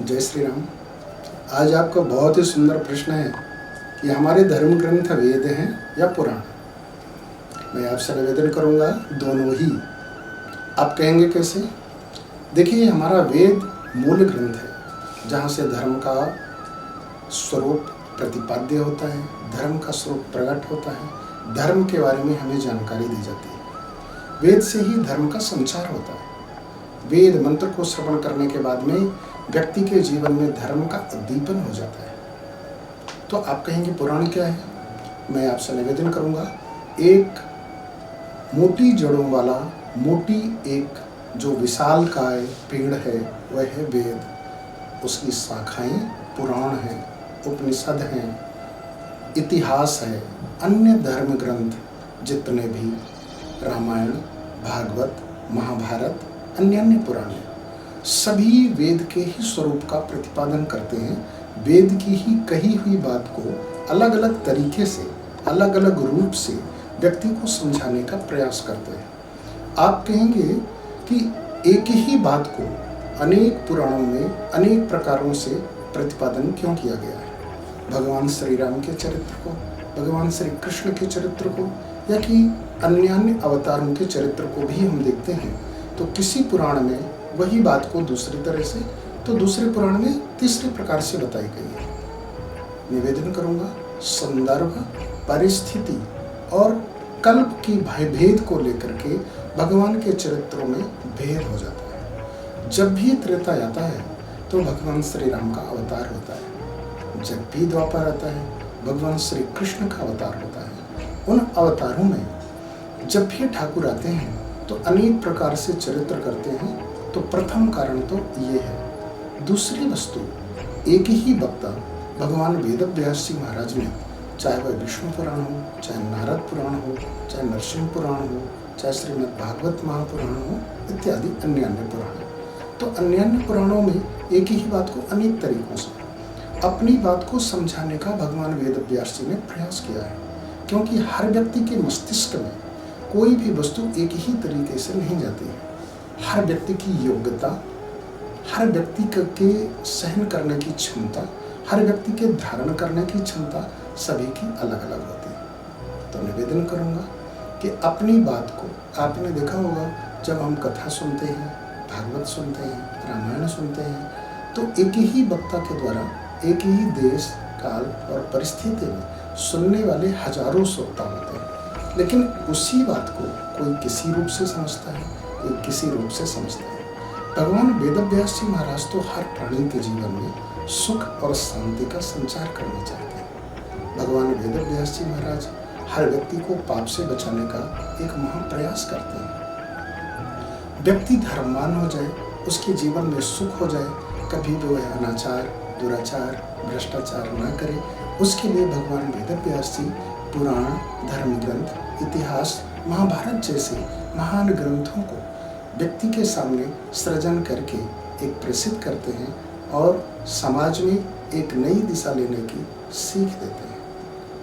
जय श्री राम। आज आपका बहुत ही सुंदर प्रश्न है कि हमारे धर्म ग्रंथ वेद हैं या पुराण। मैं आपसे निवेदन करूंगा दोनों ही। आप कहेंगे कैसे? देखिए, हमारा वेद मूल ग्रंथ है जहाँ से धर्म का स्वरूप प्रतिपाद्य होता है, धर्म का स्वरूप प्रकट होता है, धर्म के बारे में हमें जानकारी दी जाती है। वेद से ही धर्म का संचार होता है। वेद मंत्र को श्रवण करने के बाद में व्यक्ति के जीवन में धर्म का उद्दीपन हो जाता है। तो आप कहेंगे पुराण क्या है? मैं आपसे निवेदन करूंगा, एक मोटी जड़ों वाला मोटी एक जो विशालकाय पेड़ है वह है वेद। उसकी शाखाएं पुराण हैं, उपनिषद हैं, इतिहास है, अन्य धर्म ग्रंथ जितने भी रामायण, भागवत, महाभारत, अन्य पुराण सभी वेद के ही स्वरूप का प्रतिपादन करते हैं। वेद की ही कही हुई बात को अलग अलग तरीके से, अलग अलग रूप से व्यक्ति को समझाने का प्रयास करते हैं। आप कहेंगे कि एक ही बात को अनेक पुराणों में अनेक प्रकारों से प्रतिपादन क्यों किया गया है? भगवान श्री राम के चरित्र को, भगवान श्री कृष्ण के चरित्र को, या कि अन्य अवतारों के चरित्र को भी हम देखते हैं तो किसी पुराण में वही बात को दूसरी तरह से, तो दूसरे पुराण में तीसरे प्रकार से बताई गई है। निवेदन करूंगा, संदर्भ, परिस्थिति और कल्प की भेद को लेकर के भगवान के चरित्रों में भेद हो जाता है। जब भी त्रेता आता है तो भगवान श्री राम का अवतार होता है। जब भी द्वापर आता है भगवान श्री कृष्ण का अवतार होता है। उन अवतारों में जब भी ठाकुर आते हैं तो अनेक प्रकार से चरित्र करते हैं। तो प्रथम कारण तो ये है। दूसरी वस्तु, एक ही वक्ता भगवान वेदव्यास जी महाराज ने, चाहे वह विष्णु पुराण हो, चाहे नारद पुराण हो, चाहे नरसिंह पुराण हो, चाहे श्रीमद् भागवत महापुराण हो, इत्यादि अन्य पुराण, तो अन्य पुराणों में एक ही बात को अनेक तरीकों से अपनी बात को समझाने का भगवान वेदव्यास जी ने प्रयास किया है। क्योंकि हर व्यक्ति के मस्तिष्क में कोई भी वस्तु एक ही तरीके से नहीं जाती है। हर व्यक्ति की योग्यता, हर व्यक्ति के सहन करने की क्षमता, हर व्यक्ति के धारण करने की क्षमता सभी की अलग अलग होती है। तो निवेदन करूंगा कि अपनी बात को, आपने देखा होगा जब हम कथा सुनते हैं, भागवत सुनते हैं, रामायण सुनते हैं, तो एक ही वक्ता के द्वारा एक ही देश, काल और परिस्थिति में सुनने वाले हजारों श्रोता होते हैं। लेकिन उसी बात को कोई किसी रूप से समझता है, कोई किसी रूप से समझता है। भगवान वेदव्यास जी महाराज तो हर प्राणी के जीवन में सुख और शांति का संचार करना चाहते हैं। भगवान वेदव्यास जी महाराज हर व्यक्ति को पाप से बचाने का एक महाप्रयास करते हैं। व्यक्ति धर्मवान हो जाए, उसके जीवन में सुख हो जाए, कभी भी वह अनाचार, दुराचार, भ्रष्टाचार ना करे, उसके लिए भगवान वेदव्यास जी पुराण, धर्म ग्रंथ, इतिहास, महाभारत जैसे महान ग्रंथों को व्यक्ति के सामने सृजन करके एक प्रसिद्ध करते हैं और समाज में एक नई दिशा लेने की सीख देते हैं।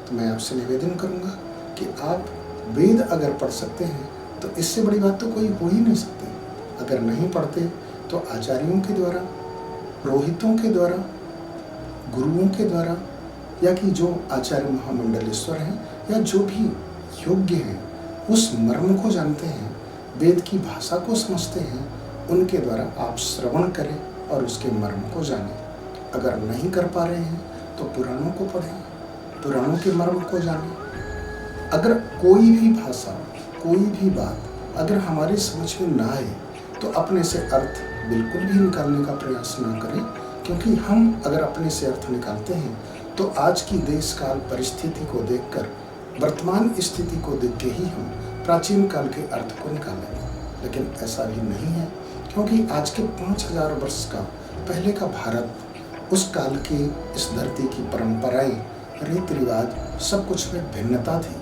तो मैं आपसे निवेदन करूंगा कि आप वेद अगर पढ़ सकते हैं तो इससे बड़ी बात तो कोई हो ही नहीं सकती। अगर नहीं पढ़ते तो आचार्यों के द्वारा, पुरोहितों के द्वारा, गुरुओं के द्वारा, या कि जो आचार्य महामंडलेश्वर हैं या जो भी योग्य हैं, उस मर्म को जानते हैं, वेद की भाषा को समझते हैं, उनके द्वारा आप श्रवण करें और उसके मर्म को जानें। अगर नहीं कर पा रहे हैं तो पुराणों को पढ़ें, पुराणों के मर्म को जानें। अगर कोई भी भाषा, कोई भी बात अगर हमारी समझ में ना आए तो अपने से अर्थ बिल्कुल भी निकालने का प्रयास ना करें। क्योंकि हम अगर अपने से अर्थ निकालते हैं तो आज की देश काल परिस्थिति को देखकर, वर्तमान स्थिति को देख के ही हम प्राचीन काल के अर्थ को निकालेंगे। लेकिन ऐसा भी नहीं है, क्योंकि आज के 5000 वर्ष का पहले का भारत, उस काल के इस धरती की परंपराएं, रीति रिवाज, सब कुछ में भिन्नता थी।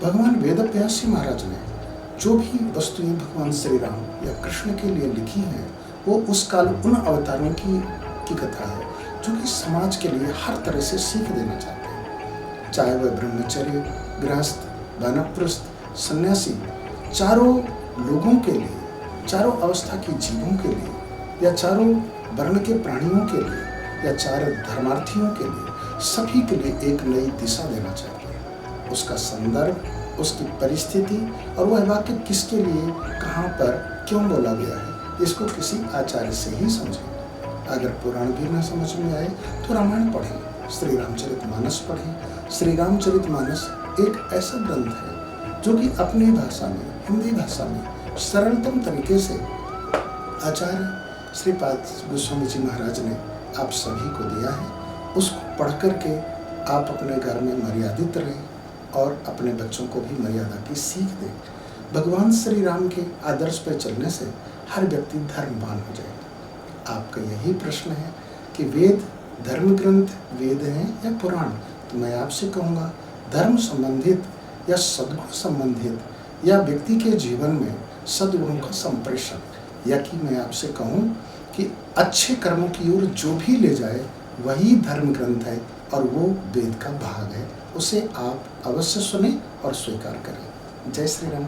भगवान वेदव्यास जी महाराज ने जो भी वस्तुएं भगवान श्री राम या कृष्ण के लिए लिखी हैं, वो उस काल उन अवतारों की कथा है जो कि समाज के लिए हर तरह से सीख देना चाहते हैं। चाहे वह ब्रह्मचर्य, गृहस्थ, वानप्रस्थ, सन्यासी, चारों लोगों के लिए, चारों अवस्था के जीवों के लिए, या चारों वर्ण के प्राणियों के लिए या 4 धर्मार्थियों के लिए, सभी के लिए एक नई दिशा देना चाहिए। उसका संदर्भ, उसकी परिस्थिति और वह वाक्य किसके लिए, कहाँ पर, क्यों बोला गया है, इसको किसी आचार्य से ही समझें। अगर पुराण भी न समझ में आए तो रामायण पढ़ें, श्री रामचरितमानस पढ़ें। श्री रामचरितमानस एक ऐसा ग्रंथ है जो कि अपनी भाषा में, हिंदी भाषा में सरलतम तरीके से आचार्य श्रीपाद गोस्वामी जी महाराज ने आप सभी को दिया है। उसको पढ़ करके आप अपने घर में मर्यादित रहें और अपने बच्चों को भी मर्यादा की सीख दें। भगवान श्री राम के आदर्श पर चलने से हर व्यक्ति धर्मवान हो जाएगा। आपका यही प्रश्न है कि वेद, धर्म ग्रंथ वेद हैं या पुराण? तो मैं आपसे कहूँगा धर्म संबंधित या सद्गुण संबंधित या व्यक्ति के जीवन में सद्गुणों का संप्रेषण, या कि मैं आपसे कहूँ कि अच्छे कर्मों की ओर जो भी ले जाए वही धर्म ग्रंथ है और वो वेद का भाग है। उसे आप अवश्य सुने और स्वीकार करें। जय श्री राम।